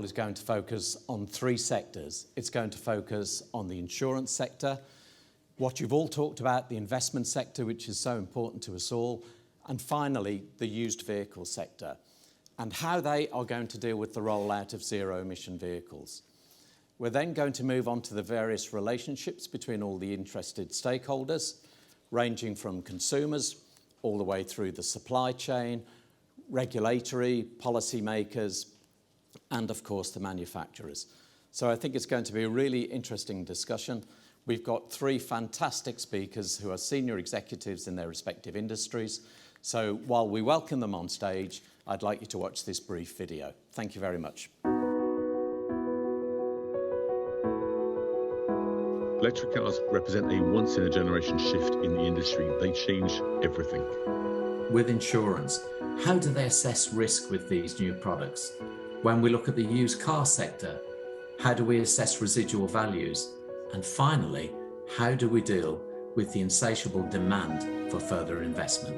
is going to focus on 3 sectors. It's going to focus on the insurance sector, what you've all talked about, the investment sector, which is so important to us all, and finally, the used vehicle sector, and how they are going to deal with the rollout of zero-emission vehicles. We're then going to move on to the various relationships between all the interested stakeholders, ranging from consumers all the way through the supply chain, regulatory, policymakers, and of course the manufacturers. So I think it's going to be a really interesting discussion. We've got 3 fantastic speakers who are senior executives in their respective industries. So while we welcome them on stage, I'd like you to watch this brief video. Thank you very much. Electric cars represent a once-in-a-generation shift in the industry. They change everything. With insurance, how do they assess risk with these new products? When we look at the used car sector, how do we assess residual values? And finally, how do we deal with the insatiable demand for further investment?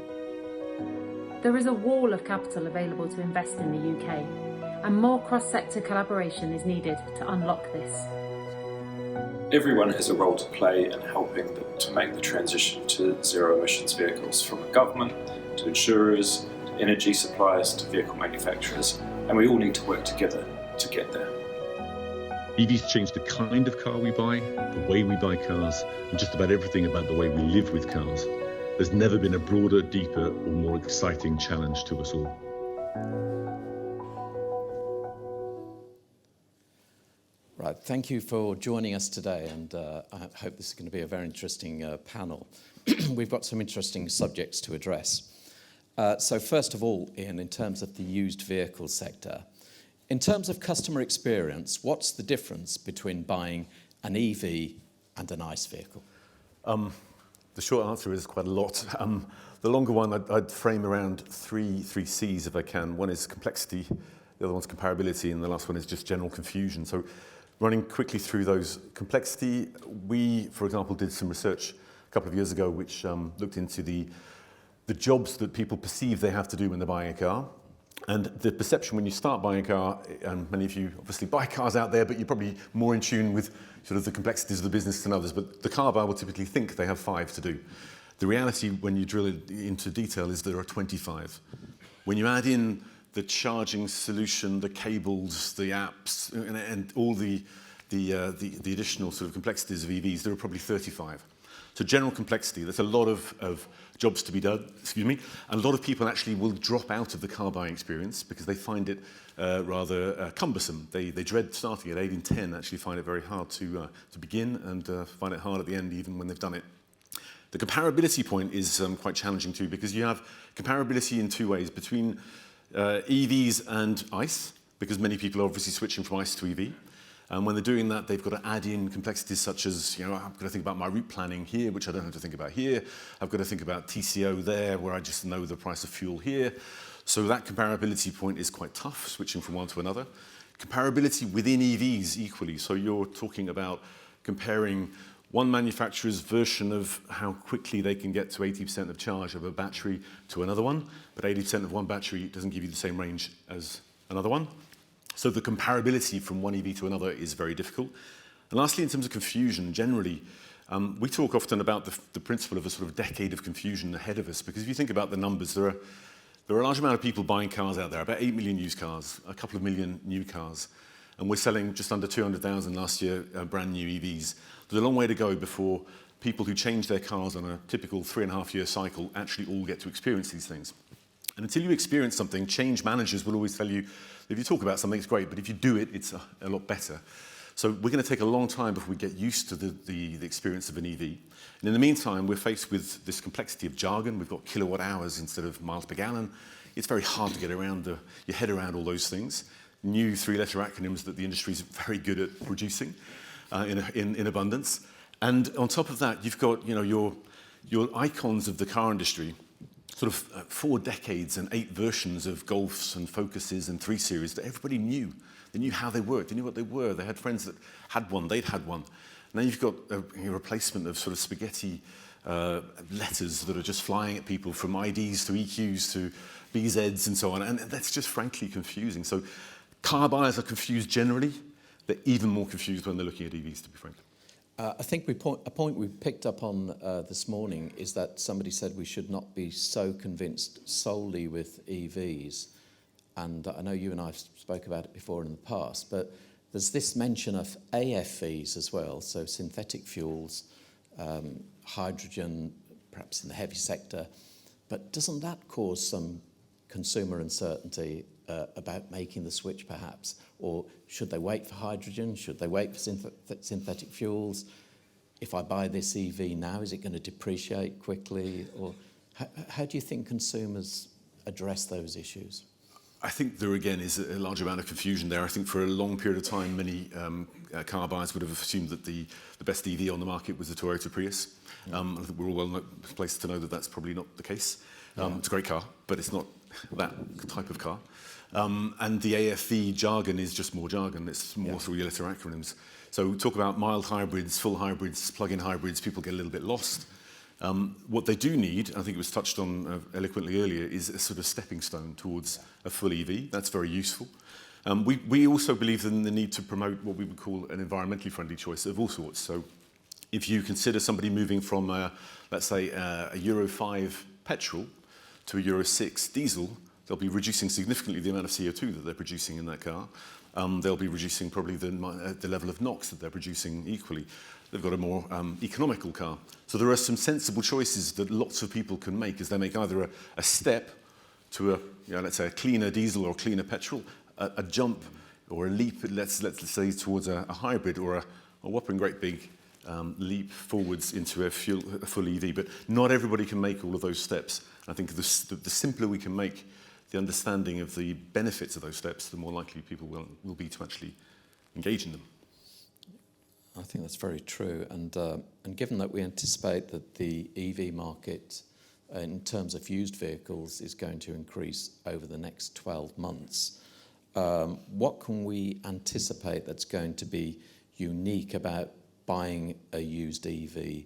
There is a wall of capital available to invest in the UK, and more cross-sector collaboration is needed to unlock this. Everyone has a role to play in helping to make the transition to zero-emissions vehicles, from government to insurers, to energy suppliers, to vehicle manufacturers, and we all need to work together to get there. EVs change the kind of car we buy, the way we buy cars, and just about everything about the way we live with cars. There's never been a broader, deeper, or more exciting challenge to us all. Right, thank you for joining us today, and I hope this is going to be a very interesting panel. We've got some interesting subjects to address. So first of all, Ian, in terms of the used vehicle sector, in terms of customer experience, what's the difference between buying an EV and an ICE vehicle? The short answer is quite a lot. The longer one, I'd frame around three C's if I can. One is complexity, the other one's comparability, and the last one is just general confusion. So running quickly through those, complexity, we, for example, did some research a couple of years ago which looked into the jobs that people perceive they have to do when they're buying a car. And the perception when you start buying a car, and many of you obviously buy cars out there, but you're probably more in tune with sort of the complexities of the business than others, but the car buyer will typically think they have 5 to do. The reality, when you drill it into detail, is there are 25. When you add in the charging solution, the cables, the apps, and all the additional sort of complexities of EVs, there are probably 35. So general complexity, there's a lot of jobs to be done, and a lot of people actually will drop out of the car buying experience because they find it rather cumbersome. They dread starting it. 8 in 10 actually find it very hard to begin, and find it hard at the end even when they've done it. The comparability point is quite challenging too, because you have comparability in 2 ways, between EVs and ICE, because many people are obviously switching from ICE to EV. And when they're doing that, they've got to add in complexities such as, I've got to think about my route planning here, which I don't have to think about here. I've got to think about TCO there, where I just know the price of fuel here. So that comparability point is quite tough, switching from one to another. Comparability within EVs equally. So you're talking about comparing one manufacturer's version of how quickly they can get to 80% of charge of a battery to another one, but 80% of one battery doesn't give you the same range as another one. So the comparability from one EV to another is very difficult. And lastly, in terms of confusion, generally, we talk often about the principle of a sort of decade of confusion ahead of us, because if you think about the numbers, there are a large amount of people buying cars out there, about 8 million used cars, a couple of million new cars, and we're selling just under 200,000 last year brand new EVs. There's a long way to go before people who change their cars on a typical 3.5-year cycle actually all get to experience these things. And until you experience something, change managers will always tell you, if you talk about something, it's great, but if you do it, it's a lot better. So we're going to take a long time before we get used to the experience of an EV. And in the meantime, we're faced with this complexity of jargon. We've got kilowatt hours instead of miles per gallon. It's very hard to get around your head around all those things. New 3-letter acronyms that the industry is very good at producing in abundance. And on top of that, you've got your icons of the car industry, sort of 4 decades and 8 versions of Golfs and Focuses and 3 Series that everybody knew. They knew how they worked, they knew what they were. They had friends that had one, they'd had one. Now you've got a replacement of sort of spaghetti letters that are just flying at people, from IDs to EQs to BZs and so on, and that's just frankly confusing. So Car buyers are confused generally. They're even more confused when they're looking at EVs, to be frank. I think a point we picked up on this morning is that somebody said we should not be so convinced solely with EVs. And I know you and I have spoke about it before in the past, but there's this mention of AFEs as well, so synthetic fuels, hydrogen, perhaps in the heavy sector. But doesn't that cause some consumer uncertainty about making the switch perhaps? Or should they wait for hydrogen? Should they wait for synthetic fuels? If I buy this EV now, is it going to depreciate quickly? Or how do you think consumers address those issues? I think there again is a large amount of confusion there. I think for a long period of time, many car buyers would have assumed that the best EV on the market was the Toyota Prius. I think we're all well placed to know that that's probably not the case. It's a great car, but it's not that type of car. And the AFE jargon is just more jargon. It's more three-letter acronyms. So talk about mild hybrids, full hybrids, plug-in hybrids, people get a little bit lost. What they do need, I think it was touched on eloquently earlier, is a sort of stepping stone towards a full EV. That's very useful. We also believe in the need to promote what we would call an environmentally friendly choice of all sorts. So if you consider somebody moving from, let's say, a Euro 5 petrol to a Euro 6 diesel, they'll be reducing significantly the amount of CO2 that they're producing in that car. They'll be reducing probably the level of NOx that they're producing equally. They've got a more economical car. So there are some sensible choices that lots of people can make as they make either a step to a, let's say, a cleaner diesel or cleaner petrol, a jump or a leap, let's say, towards a hybrid or a whopping great big leap forwards into a full EV. But not everybody can make all of those steps. I think the simpler we can make the understanding of the benefits of those steps, the more likely people will be to actually engage in them. I think that's very true. And given that we anticipate that the EV market, in terms of used vehicles, is going to increase over the next 12 months, what can we anticipate that's going to be unique about buying a used EV,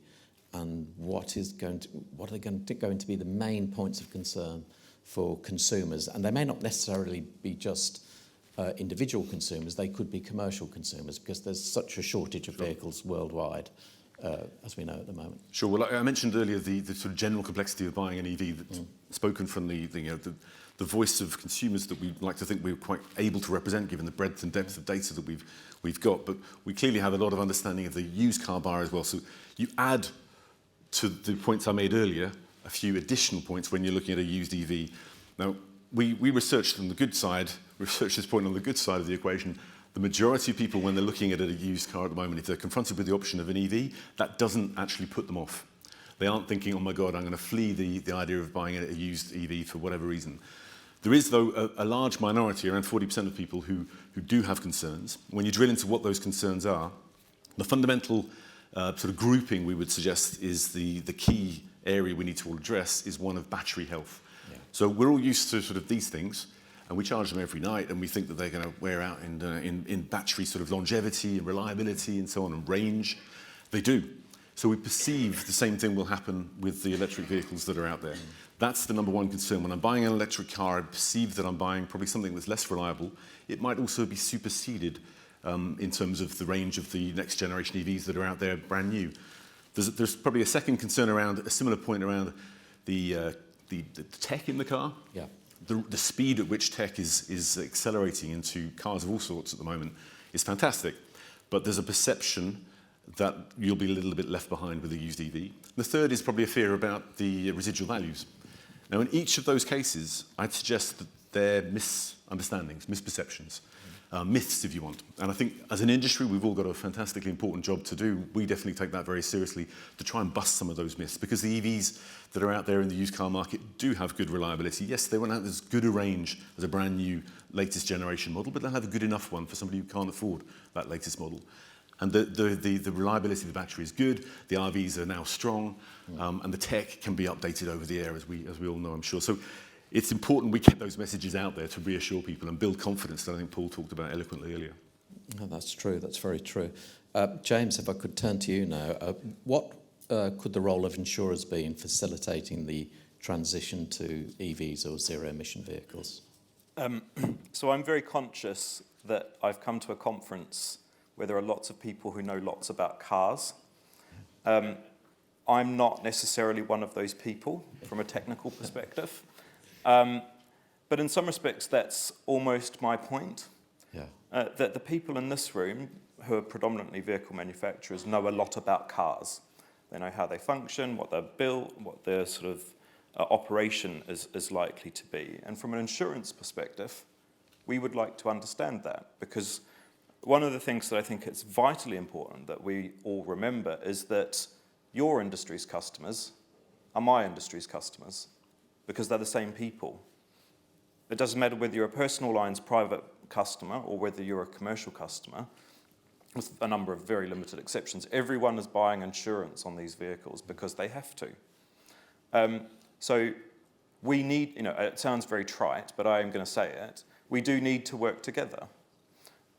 and what are going to be the main points of concern for consumers? And they may not necessarily be just individual consumers, they could be commercial consumers, because there's such a shortage of vehicles worldwide, as we know at the moment. Sure. Well, I mentioned earlier the sort of general complexity of buying an EV, that's spoken from the voice of consumers that we like to think we're quite able to represent, given the breadth and depth of data that we've got. But we clearly have a lot of understanding of the used car buyer as well. So you add to the points I made earlier a few additional points when you're looking at a used EV. Now, we researched on the good side, researched this point on the good side of the equation. The majority of people, when they're looking at a used car at the moment, if they're confronted with the option of an EV, that doesn't actually put them off. They aren't thinking, oh my God, I'm going to flee the idea of buying a used EV for whatever reason. There is, though, a large minority, around 40% of people, who do have concerns. When you drill into what those concerns are, the fundamental sort of grouping we would suggest is the key area we need to all address is one of battery health. Yeah. So we're all used to sort of these things, and we charge them every night, and we think that they're going to wear out in battery sort of longevity and reliability and so on, and range. They do. So we perceive the same thing will happen with the electric vehicles that are out there. That's the number one concern. When I'm buying an electric car, I perceive that I'm buying probably something that's less reliable. It might also be superseded in terms of the range of the next generation EVs that are out there brand new. There's probably a second concern around, a similar point around the tech in the car. Yeah. The speed at which tech is accelerating into cars of all sorts at the moment is fantastic. But there's a perception that you'll be a little bit left behind with a used EV. The third is probably a fear about the residual values. Now, in each of those cases, I'd suggest that they're misunderstandings, misperceptions, myths, if you want. And I think as an industry, we've all got a fantastically important job to do. We definitely take that very seriously to try and bust some of those myths, because the EVs that are out there in the used car market do have good reliability. Yes, they won't have as good a range as a brand new latest generation model, but they'll have a good enough one for somebody who can't afford that latest model. And the reliability of the battery is good, the RVs are now strong, and the tech can be updated over the air, as we all know, I'm sure. So it's important we get those messages out there to reassure people and build confidence that I think Paul talked about eloquently earlier. Oh, that's true, that's very true. James, if I could turn to you now, what could the role of insurers be in facilitating the transition to EVs or zero-emission vehicles? So I'm very conscious that I've come to a conference where there are lots of people who know lots about cars. I'm not necessarily one of those people from a technical perspective. But in some respects, that's almost my point. Yeah. That the people in this room, who are predominantly vehicle manufacturers, know a lot about cars. They know how they function, what they're built, what their sort of operation is likely to be. And from an insurance perspective, we would like to understand that, because one of the things that I think it's vitally important that we all remember is that your industry's customers are my industry's customers, because they're the same people. It doesn't matter whether you're a personal lines private customer or whether you're a commercial customer, with a number of very limited exceptions. Everyone is buying insurance on these vehicles because they have to. So we need, it sounds very trite, but I am going to say it, we do need to work together.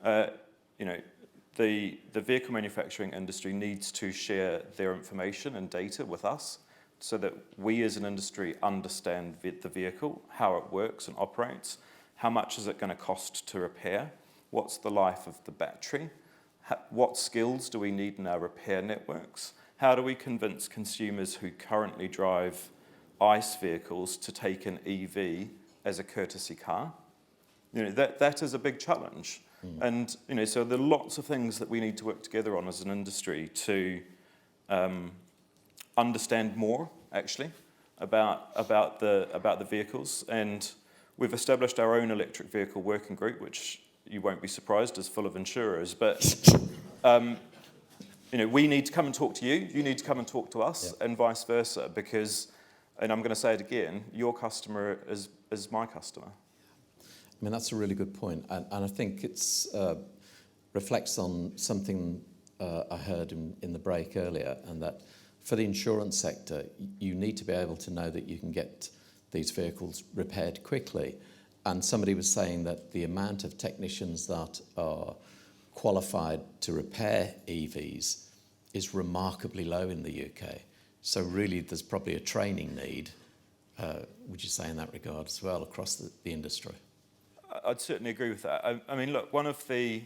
The vehicle manufacturing industry needs to share their information and data with us so that we as an industry understand the vehicle, how it works and operates, how much is it going to cost to repair, what's the life of the battery, what skills do we need in our repair networks, how do we convince consumers who currently drive ICE vehicles to take an EV as a courtesy car. That is a big challenge. And so there are lots of things that we need to work together on as an industry to understand more, actually, about the vehicles. And we've established our own electric vehicle working group, which you won't be surprised is full of insurers. But we need to come and talk to you. You need to come and talk to us, and vice versa. Because, and I'm going to say it again, your customer is my customer. I mean, that's a really good point, and I think it's reflects on something I heard in the break earlier, and that for the insurance sector, you need to be able to know that you can get these vehicles repaired quickly. And somebody was saying that the amount of technicians that are qualified to repair EVs is remarkably low in the UK. So really, there's probably a training need, would you say, in that regard as well, across the industry? I'd certainly agree with that. I mean, look, one of the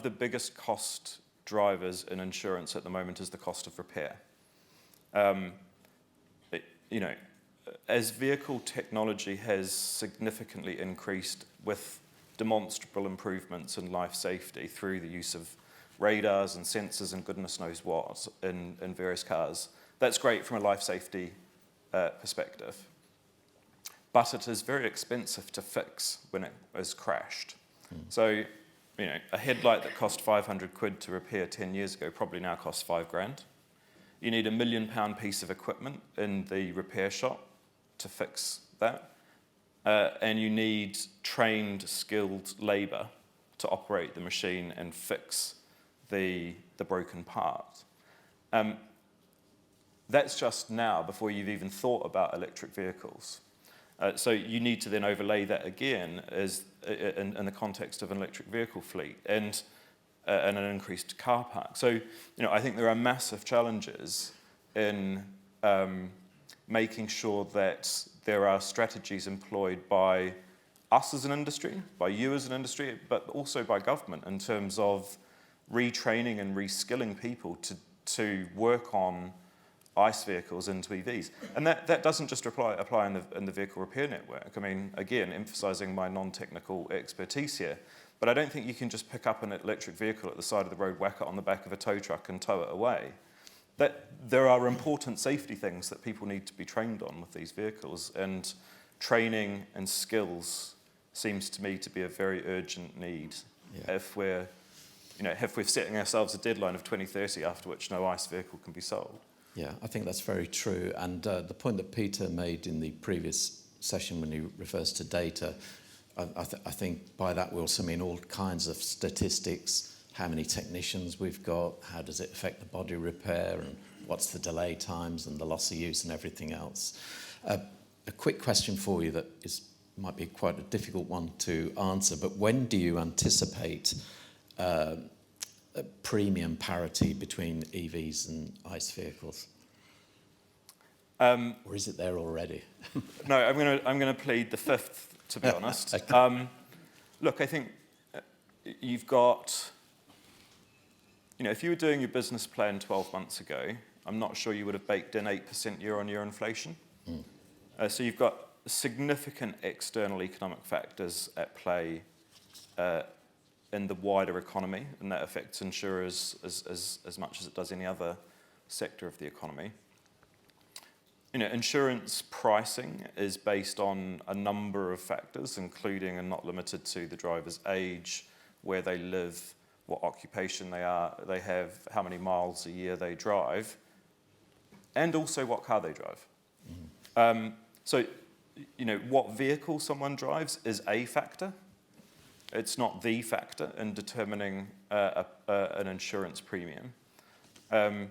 biggest cost drivers in insurance at the moment is the cost of repair. As vehicle technology has significantly increased with demonstrable improvements in life safety through the use of radars and sensors and goodness knows what in various cars, that's great from a life safety perspective. But it is very expensive to fix when it is crashed. So, a headlight that cost 500 quid to repair 10 years ago probably now costs £5,000. You need £1 million piece of equipment in the repair shop to fix that. And you need trained, skilled labour to operate the machine and fix the broken part. That's just now, before you've even thought about electric vehicles. So you need to then overlay that again as in the context of an electric vehicle fleet and an increased car park. So, I think there are massive challenges in making sure that there are strategies employed by us as an industry, by you as an industry, but also by government in terms of retraining and reskilling people to work on ICE vehicles into EVs. And that doesn't just apply in the vehicle repair network. I mean, again, emphasising my non-technical expertise here, but I don't think you can just pick up an electric vehicle at the side of the road, whack it on the back of a tow truck and tow it away. That there are important safety things that people need to be trained on with these vehicles, and training and skills seems to me to be a very urgent need if we're setting ourselves a deadline of 2030 after which no ICE vehicle can be sold. Yeah, I think that's very true. And the point that Peter made in the previous session when he refers to data, I think by that we also mean all kinds of statistics, how many technicians we've got, how does it affect the body repair, and what's the delay times and the loss of use and everything else. A quick question for you that might be quite a difficult one to answer, but when do you anticipate a premium parity between EVs and ICE vehicles? Or is it there already? No, I'm going to plead the fifth to be honest. Okay. Look, I think you've got, if you were doing your business plan 12 months ago, I'm not sure you would have baked in 8% year-on-year inflation. So you've got significant external economic factors at play in the wider economy, and that affects insurers as much as it does any other sector of the economy. Insurance pricing is based on a number of factors, including and not limited to the driver's age, where they live, what occupation they have, how many miles a year they drive, and also what car they drive. So, what vehicle someone drives is a factor. It's not the factor in determining an insurance premium. And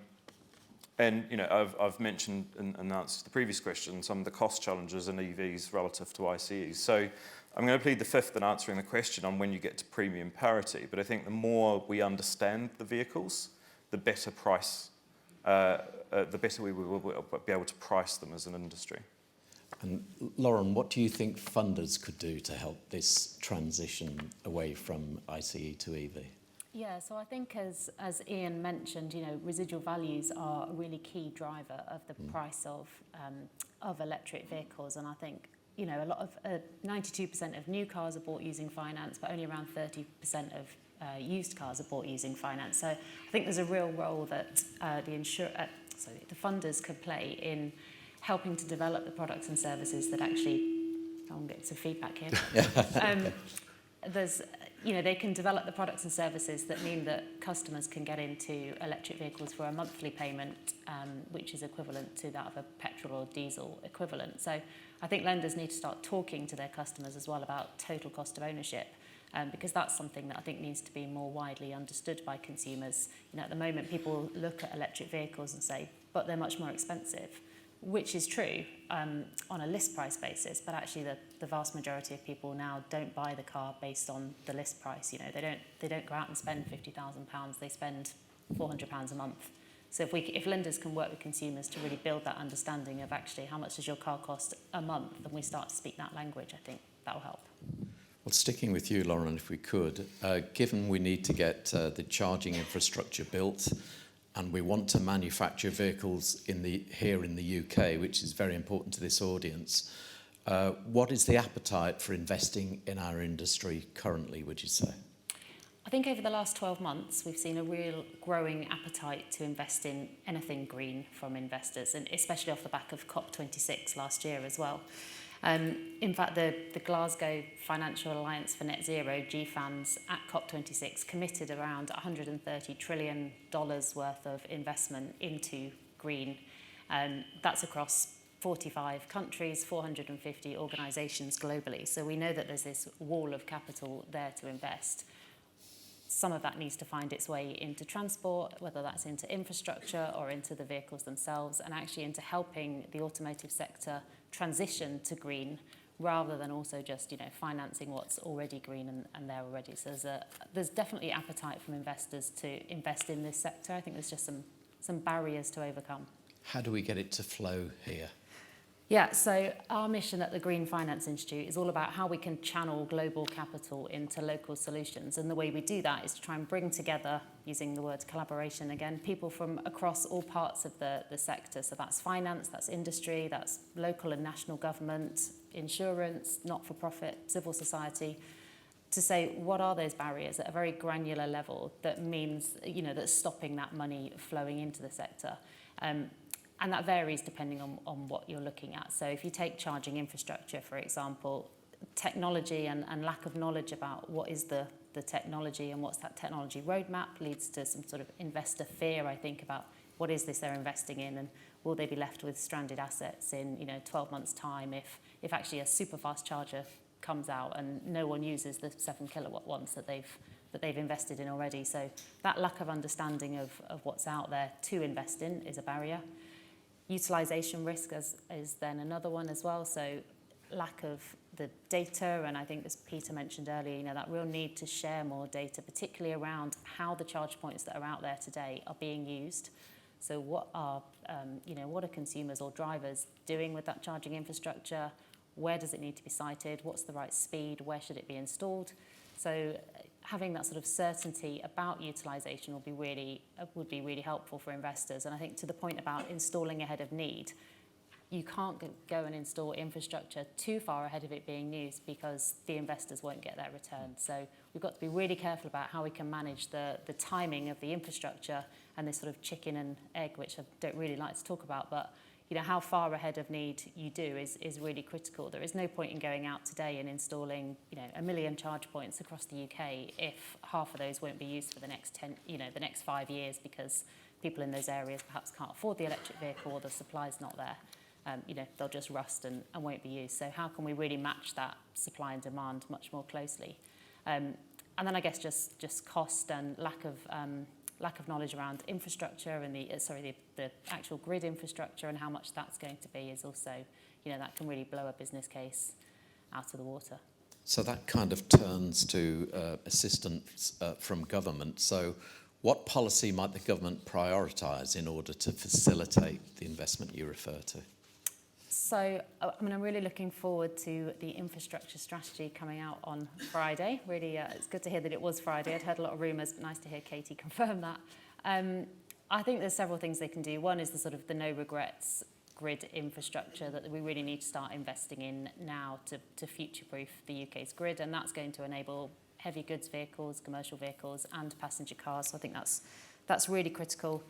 I've mentioned in answer to the previous question some of the cost challenges in EVs relative to ICEs. So I'm going to plead the fifth in answering the question on when you get to premium parity. But I think the more we understand the vehicles, the better we will be able to price them as an industry. And Lauren, what do you think funders could do to help this transition away from ICE to EV? Yeah, so I think as Ian mentioned, residual values are a really key driver of the price of electric vehicles, and I think a lot of 92% of new cars are bought using finance, but only around 30% of used cars are bought using finance. So I think there's a real role that the funders could play in helping to develop the products and services that actually, I'm getting some feedback here. They can develop the products and services that mean that customers can get into electric vehicles for a monthly payment, which is equivalent to that of a petrol or diesel equivalent. So I think lenders need to start talking to their customers as well about total cost of ownership, because that's something that I think needs to be more widely understood by consumers. At the moment, people look at electric vehicles and say, but they're much more expensive, which is true on a list price basis, but actually the vast majority of people now don't buy the car based on the list price. They don't go out and spend £50,000, they spend £400 a month. So if lenders can work with consumers to really build that understanding of actually how much does your car cost a month, and we start to speak that language, I think that will help. Well, sticking with you, Lauren, if we could, given we need to get the charging infrastructure built, and we want to manufacture vehicles here in the UK, which is very important to this audience, what is the appetite for investing in our industry currently, would you say? I think over the last 12 months, we've seen a real growing appetite to invest in anything green from investors, and especially off the back of COP26 last year as well. In fact, the Glasgow Financial Alliance for Net Zero, GFANZ, at COP26 committed around $130 trillion worth of investment into green. That's across 45 countries, 450 organisations globally. So we know that there's this wall of capital there to invest. Some of that needs to find its way into transport, whether that's into infrastructure or into the vehicles themselves, and actually into helping the automotive sector transition to green, rather than also just financing what's already green and there already. So there's definitely appetite from investors to invest in this sector. I think there's just some barriers to overcome. How do we get it to flow here? Yeah, so our mission at the Green Finance Institute is all about how we can channel global capital into local solutions. And the way we do that is to try and bring together, using the word collaboration again, people from across all parts of the sector. So that's finance, that's industry, that's local and national government, insurance, not-for-profit, civil society, to say what are those barriers at a very granular level that means, that's stopping that money flowing into the sector. And that varies depending on what you're looking at. So if you take charging infrastructure, for example, technology and lack of knowledge about what is the technology and what's that technology roadmap leads to some sort of investor fear, I think, about what is this they're investing in, and will they be left with stranded assets in 12 months' time if actually a super fast charger comes out and no one uses the 7 kilowatt ones that they've invested in already. So that lack of understanding of what's out there to invest in is a barrier. Utilisation risk is then another one as well. So lack of the data, and I think as Peter mentioned earlier, that real need to share more data, particularly around how the charge points that are out there today are being used. So what are consumers or drivers doing with that charging infrastructure? where does it need to be sited, what's the right speed, where should it be installed. So having that sort of certainty about utilisation would be really helpful for investors. And I think to the point about installing ahead of need, you can't go and install infrastructure too far ahead of it being used because the investors won't get their return. So we've got to be really careful about how we can manage the timing of the infrastructure and this sort of chicken and egg, which I don't really like to talk about, but you know, how far ahead of need you do is really critical. There is no point in going out today and installing, you know, 1 million charge points across the UK if half of those won't be used for the next 5 years because people in those areas perhaps can't afford the electric vehicle or the supply's not there. You know, they'll just rust and won't be used. So how can we really match that supply and demand much more closely? And then I guess just cost and lack of knowledge around infrastructure and the actual grid infrastructure and how much that's going to be is also, you know, that can really blow a business case out of the water. So that kind of turns to assistance from government. So what policy might the government prioritise in order to facilitate the investment you refer to? So, I mean, I'm really looking forward to the infrastructure strategy coming out on Friday. Really, it's good to hear that it was Friday. I'd heard a lot of rumours, but nice to hear Katie confirm that. I think there's several things they can do. One is the sort of the no regrets grid infrastructure that we really need to start investing in now to future-proof the UK's grid, and that's going to enable heavy goods vehicles, commercial vehicles, and passenger cars. So I think that's really critical.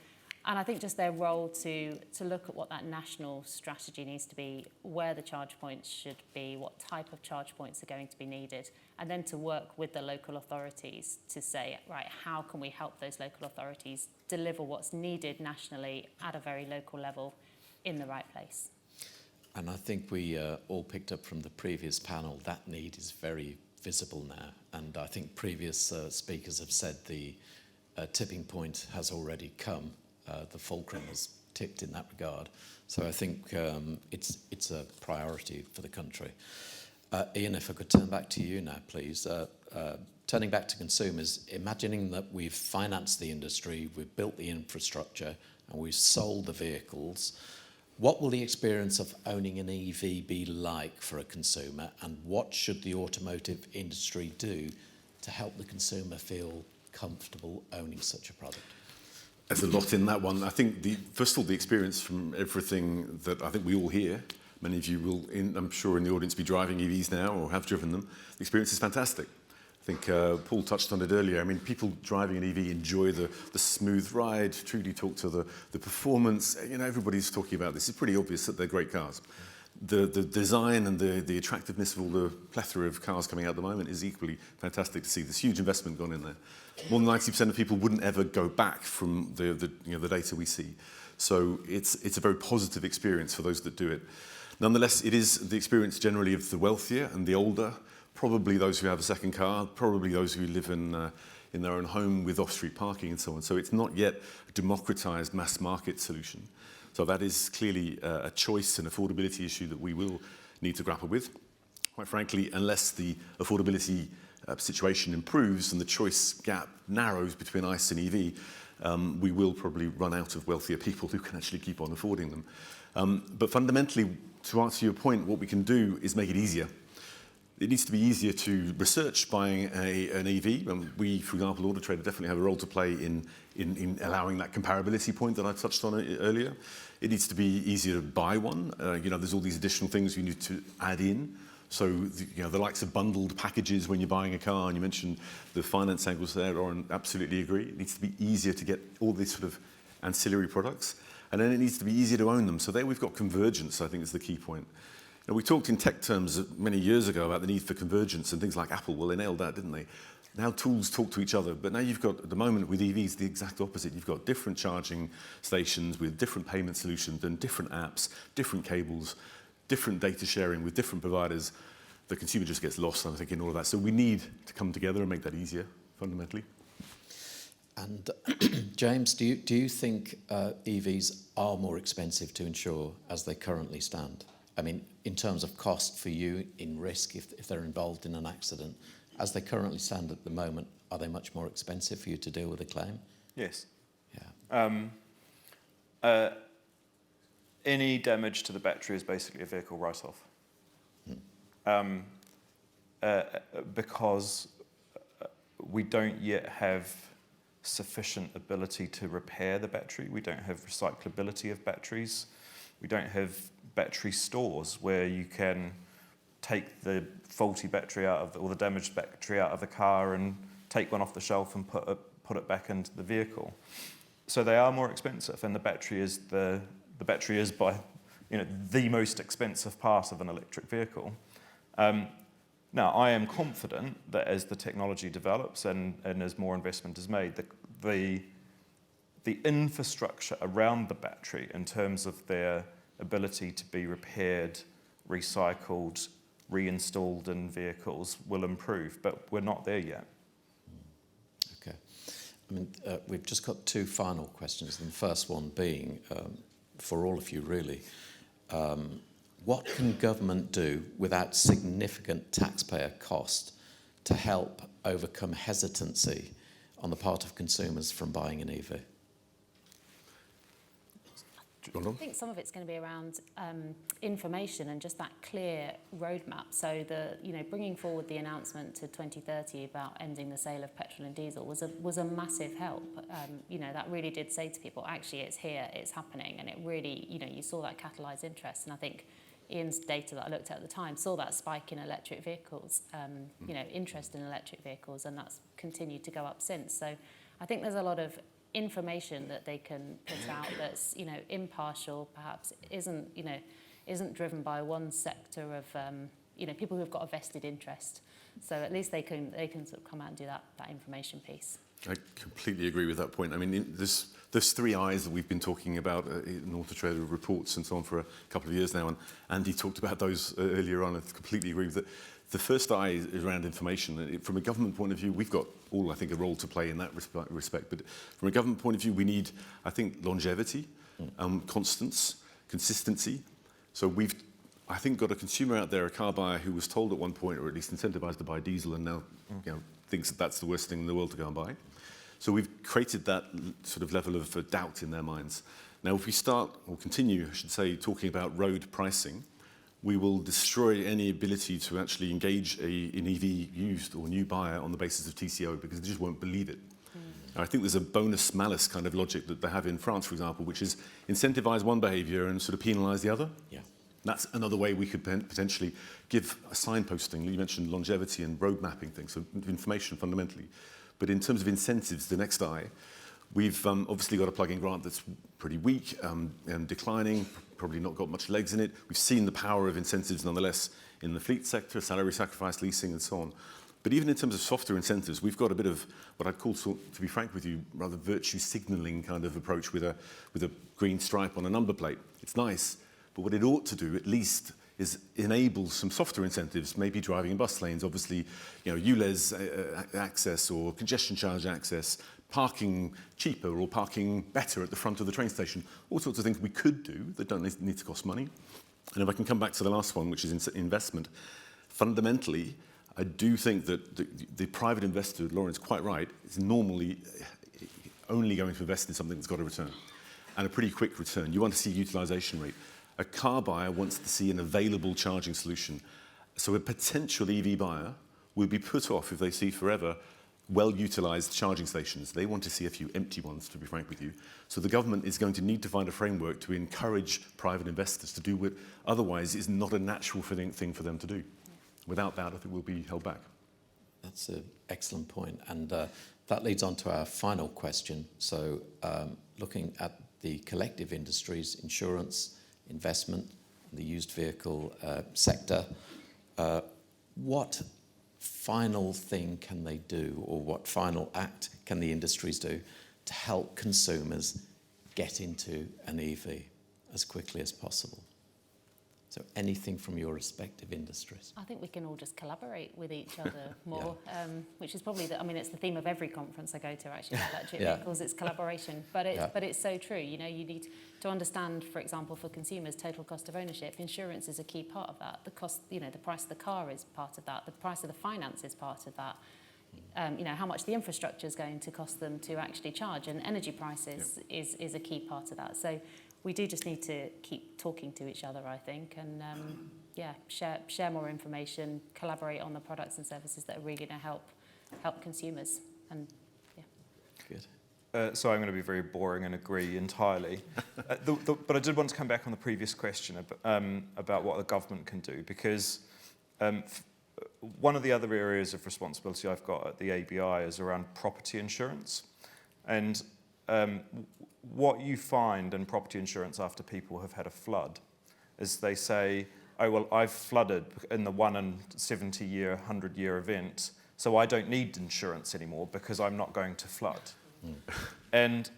And I think just their role to look at what that national strategy needs to be, where the charge points should be, what type of charge points are going to be needed, and then to work with the local authorities to say, right, how can we help those local authorities deliver what's needed nationally at a very local level in the right place. And I think we all picked up from the previous panel that need is very visible now. And I think previous speakers have said the tipping point has already come. The fulcrum has tipped in that regard. So I think it's a priority for the country. Ian, if I could turn back to you now, please. Turning back to consumers, imagining that we've financed the industry, we've built the infrastructure, and we've sold the vehicles, what will the experience of owning an EV be like for a consumer, and what should the automotive industry do to help the consumer feel comfortable owning such a product? There's a lot in that one. I think, first of all, the experience from everything that I think we all hear, many of you will, I'm sure in the audience, be driving EVs now or have driven them. The experience is fantastic. I think Paul touched on it earlier. I mean, people driving an EV enjoy the smooth ride. Trudy talked to the performance. You know, everybody's talking about this. It's pretty obvious that they're great cars. The design and the attractiveness of all the plethora of cars coming out at the moment is equally fantastic to see. There's huge investment gone in there. More than 90% of people wouldn't ever go back from the data we see. So it's a very positive experience for those that do it. Nonetheless, it is the experience generally of the wealthier and the older, probably those who have a second car, probably those who live in their own home with off-street parking and so on. So it's not yet a democratized mass market solution. So that is clearly a choice and affordability issue that we will need to grapple with. Quite frankly, unless the affordability situation improves and the choice gap narrows between ICE and EV, we will probably run out of wealthier people who can actually keep on affording them. But fundamentally, to answer your point, what we can do is make it easier. It needs to be easier to research buying an EV. We, for example, Auto Trader, definitely have a role to play in allowing that comparability point that I touched on earlier. It needs to be easier to buy one. There's all these additional things you need to add in. So, the likes of bundled packages when you're buying a car, and you mentioned the finance angles there, Oren, absolutely agree. It needs to be easier to get all these sort of ancillary products, and then it needs to be easier to own them. So there we've got convergence, I think, is the key point. We talked in tech terms many years ago about the need for convergence and things like Apple. Well, they nailed that, didn't they? Now tools talk to each other, but now you've got, at the moment with EVs, the exact opposite. You've got different charging stations with different payment solutions and different apps, different cables, different data sharing with different providers. The consumer just gets lost, I think, in all of that. So we need to come together and make that easier, fundamentally. And James, do you think EVs are more expensive to insure as they currently stand? I mean, in terms of cost for you, in risk, if they're involved in an accident, as they currently stand at the moment, are they much more expensive for you to deal with a claim? Yes. Yeah. Any damage to the battery is basically a vehicle write-off. because we don't yet have sufficient ability to repair the battery. We don't have recyclability of batteries. We don't have battery stores where you can take the faulty battery out of or the damaged battery out of the car and take one off the shelf and put it back into the vehicle. So they are more expensive, and the battery is by the most expensive part of an electric vehicle. Now, I am confident that as the technology develops and as more investment is made, the infrastructure around the battery in terms of their ability to be repaired, recycled, reinstalled in vehicles will improve, but we're not there yet. Okay. I mean, we've just got two final questions, and the first one being, for all of you really, what can government do without significant taxpayer cost to help overcome hesitancy on the part of consumers from buying an EV? I think some of it's going to be around information and just that clear roadmap. So bringing forward the announcement to 2030 about ending the sale of petrol and diesel was a massive help. That really did say to people, actually, it's here, it's happening, and it really, you saw that catalyse interest. And I think Ian's data that I looked at the time saw that spike in electric vehicles, interest in electric vehicles, and that's continued to go up since. So I think there's a lot of information that they can put out that's impartial, perhaps isn't driven by one sector of people who've got a vested interest. So at least they can sort of come out and do that information piece. I completely agree with that point. I mean, there's three I's that we've been talking about in Auto Trader reports and so on for a couple of years now, and Andy talked about those earlier on. I completely agree with that. The first I is around information. From a government point of view, we've got all, I think, a role to play in that respect. But from a government point of view, we need, I think, longevity, consistency. So we've, I think, got a consumer out there, a car buyer, who was told at one point, or at least incentivized to buy diesel, and now thinks that that's the worst thing in the world to go and buy. So we've created that sort of level of doubt in their minds. Now, if we start, or continue, I should say, talking about road pricing, we will destroy any ability to actually engage an EV used or new buyer on the basis of TCO, because they just won't believe it. I think there's a bonus-malus kind of logic that they have in France, for example, which is incentivize one behaviour and sort of penalise the other. Yeah. That's another way we could potentially give a signposting. You mentioned longevity and road mapping things, so information fundamentally. But in terms of incentives, the next I, we've obviously got a plug-in grant that's pretty weak and declining, probably not got much legs in it. We've seen the power of incentives nonetheless in the fleet sector, salary sacrifice leasing and so on. But even in terms of softer incentives, we've got a bit of what I'd call, to be frank with you, rather virtue signalling kind of approach with a green stripe on a number plate. It's nice, but what it ought to do at least is enable some softer incentives, maybe driving in bus lanes, obviously, ULEZ access or congestion charge access, parking cheaper or parking better at the front of the train station, all sorts of things we could do that don't need to cost money. And if I can come back to the last one, which is investment, fundamentally, I do think that the private investor, Lauren's quite right, is normally only going to invest in something that's got a return, and a pretty quick return. You want to see utilisation rate. A car buyer wants to see an available charging solution. So a potential EV buyer will be put off if they see forever well-utilised charging stations. They want to see a few empty ones, to be frank with you. So the government is going to need to find a framework to encourage private investors to do what otherwise is not a natural thing for them to do. Without that, I think we'll be held back. That's an excellent point. And that leads on to our final question. So looking at the collective industries, insurance, investment, the used vehicle sector, what final thing can they do, or what final act can the industries do to help consumers get into an EV as quickly as possible? So anything from your respective industries. I think we can all just collaborate with each other more, which is probably, it's the theme of every conference I go to, actually, with electric vehicles, it's collaboration. But it's so true. You need to understand, for example, for consumers, total cost of ownership. Insurance is a key part of that. The cost, the price of the car is part of that. The price of the finance is part of that. How much the infrastructure is going to cost them to actually charge, and energy prices is a key part of that. So we do just need to keep talking to each other, I think, and share more information, collaborate on the products and services that are really going to help consumers. And Good. So I'm going to be very boring and agree entirely. But I did want to come back on the previous question about what the government can do, because one of the other areas of responsibility I've got at the ABI is around property insurance. And what you find in property insurance after people have had a flood is they say, oh, well, I've flooded in the 1 in 70 year, 100-year event, so I don't need insurance anymore because I'm not going to flood. And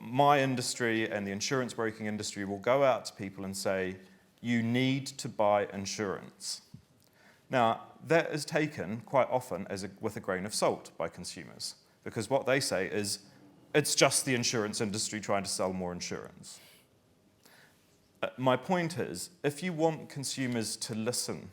my industry and the insurance broking industry will go out to people and say, you need to buy insurance. Now, that is taken quite often with a grain of salt by consumers, because what they say is, it's just the insurance industry trying to sell more insurance. My point is, if you want consumers to listen,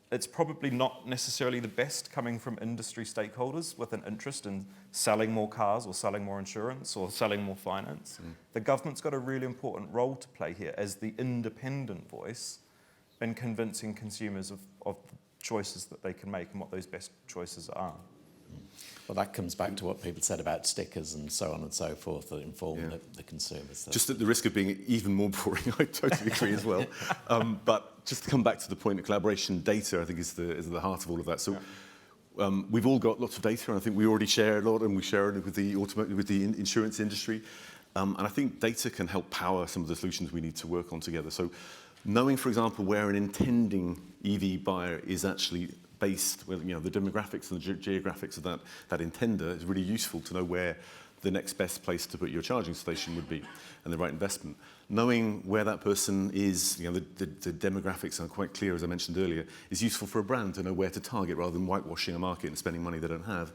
it's probably not necessarily the best coming from industry stakeholders with an interest in selling more cars or selling more insurance or selling more finance. The government's got a really important role to play here as the independent voice in convincing consumers of the choices that they can make and what those best choices are. Well, that comes back to what people said about stickers and so on and so forth that inform the consumers. So. Just at the risk of being even more boring, I totally agree as well. But just to come back to the point of collaboration, data, I think, is the heart of all of that. So we've all got lots of data, and I think we already share a lot, and we share it with the insurance industry. And I think data can help power some of the solutions we need to work on together. So knowing, for example, where an intending EV buyer is actually based, well, the demographics and the geographics of that intender is really useful to know where the next best place to put your charging station would be and the right investment. Knowing where that person is, the demographics are quite clear, as I mentioned earlier, is useful for a brand to know where to target rather than whitewashing a market and spending money they don't have.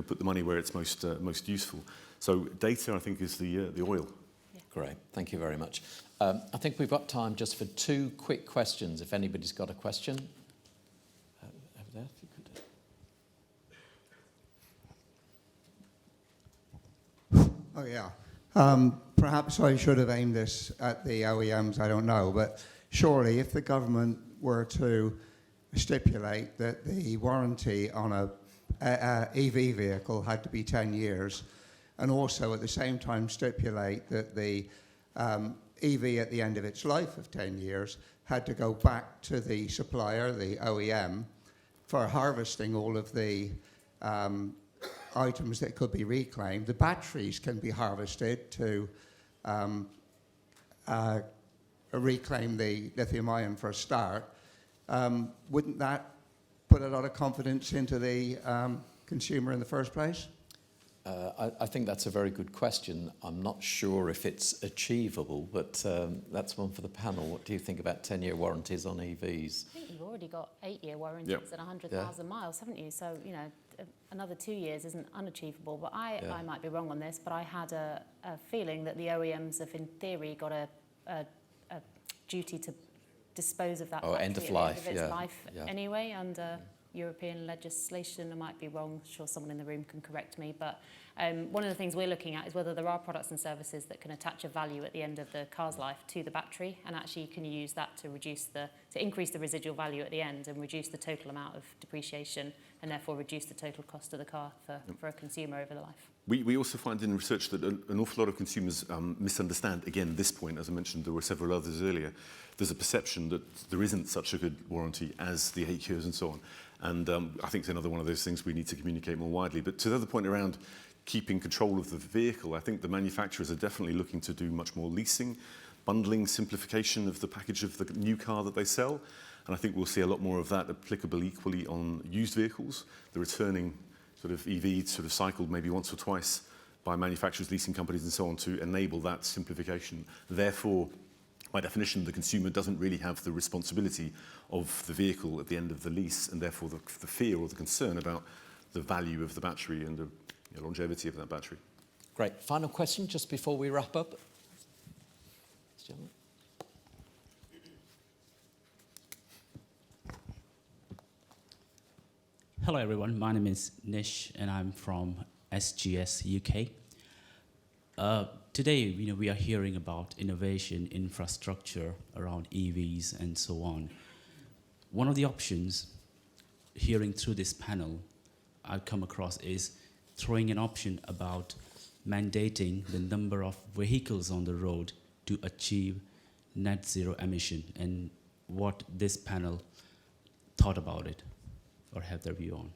Put the money where it's most useful. So data, I think, is the oil. Yeah. Great, thank you very much. I think we've got time just for 2 quick questions, if anybody's got a question. Over there, if you could. Oh, yeah. Perhaps I should have aimed this at the OEMs, I don't know, but surely if the government were to stipulate that the warranty on a EV vehicle had to be 10 years, and also at the same time stipulate that the EV at the end of its life of 10 years had to go back to the supplier, the OEM, for harvesting all of the items that could be reclaimed. The batteries can be harvested to reclaim the lithium ion for a start. Wouldn't that put a lot of confidence into the consumer in the first place? I think that's a very good question. I'm not sure if it's achievable, but that's one for the panel. What do you think about 10-year warranties on EVs? I think you've already got 8-year warranties and 100,000 miles, haven't you? So, another 2 years isn't unachievable. But I might be wrong on this, but I had a feeling that the OEMs have, in theory, got a duty to dispose of that battery end of at life, the end of its life anyway, under European legislation. I might be wrong. I'm sure someone in the room can correct me. But one of the things we're looking at is whether there are products and services that can attach a value at the end of the car's life to the battery, and actually you can use that to increase the residual value at the end and reduce the total amount of depreciation, and therefore reduce the total cost of the car for a consumer over the life. We also find in research that an awful lot of consumers misunderstand, again, this point, as I mentioned, there were several others earlier. There's a perception that there isn't such a good warranty as the 8 years and so on. And I think it's another one of those things we need to communicate more widely. But to the other point around keeping control of the vehicle, I think the manufacturers are definitely looking to do much more leasing, bundling, simplification of the package of the new car that they sell. And I think we'll see a lot more of that applicable equally on used vehicles. The returning sort of EV sort of cycled maybe once or twice by manufacturers, leasing companies and so on to enable that simplification. Therefore, by definition, the consumer doesn't really have the responsibility of the vehicle at the end of the lease, and therefore the fear or the concern about the value of the battery and the longevity of that battery. Great. Final question just before we wrap up. Hello everyone, my name is Nish and I'm from SGS UK. Today, we are hearing about innovation, infrastructure around EVs and so on. One of the options, hearing through this panel, I've come across is throwing an option about mandating the number of vehicles on the road to achieve net zero emission, and what this panel thought about it or have their view on.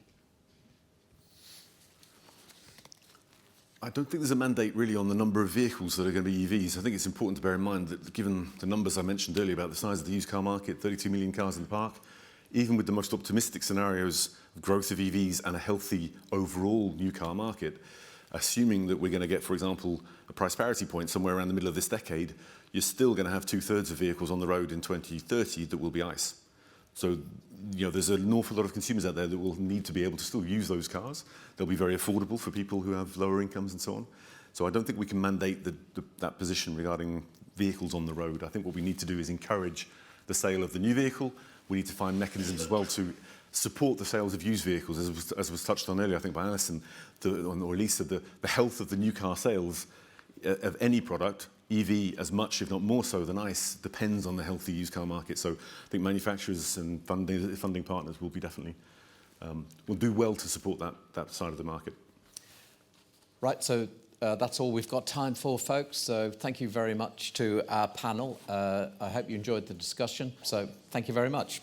I don't think there's a mandate really on the number of vehicles that are going to be EVs. I think it's important to bear in mind that given the numbers I mentioned earlier about the size of the used car market, 32 million cars in the park, even with the most optimistic scenarios of growth of EVs and a healthy overall new car market, assuming that we're going to get, for example, a price parity point somewhere around the middle of this decade, you're still going to have 2/3 of vehicles on the road in 2030 that will be ICE. So, there's an awful lot of consumers out there that will need to be able to still use those cars. They'll be very affordable for people who have lower incomes and so on. So I don't think we can mandate that position regarding vehicles on the road. I think what we need to do is encourage the sale of the new vehicle. We need to find mechanisms as well to support the sales of used vehicles, as was touched on earlier, I think, by Alison, or Lisa, the health of the new car sales of any product, EV as much, if not more so than ICE, depends on the healthy used car market. So I think manufacturers and funding partners will be definitely, will do well to support that side of the market. Right, so that's all we've got time for, folks. So thank you very much to our panel. I hope you enjoyed the discussion. So thank you very much.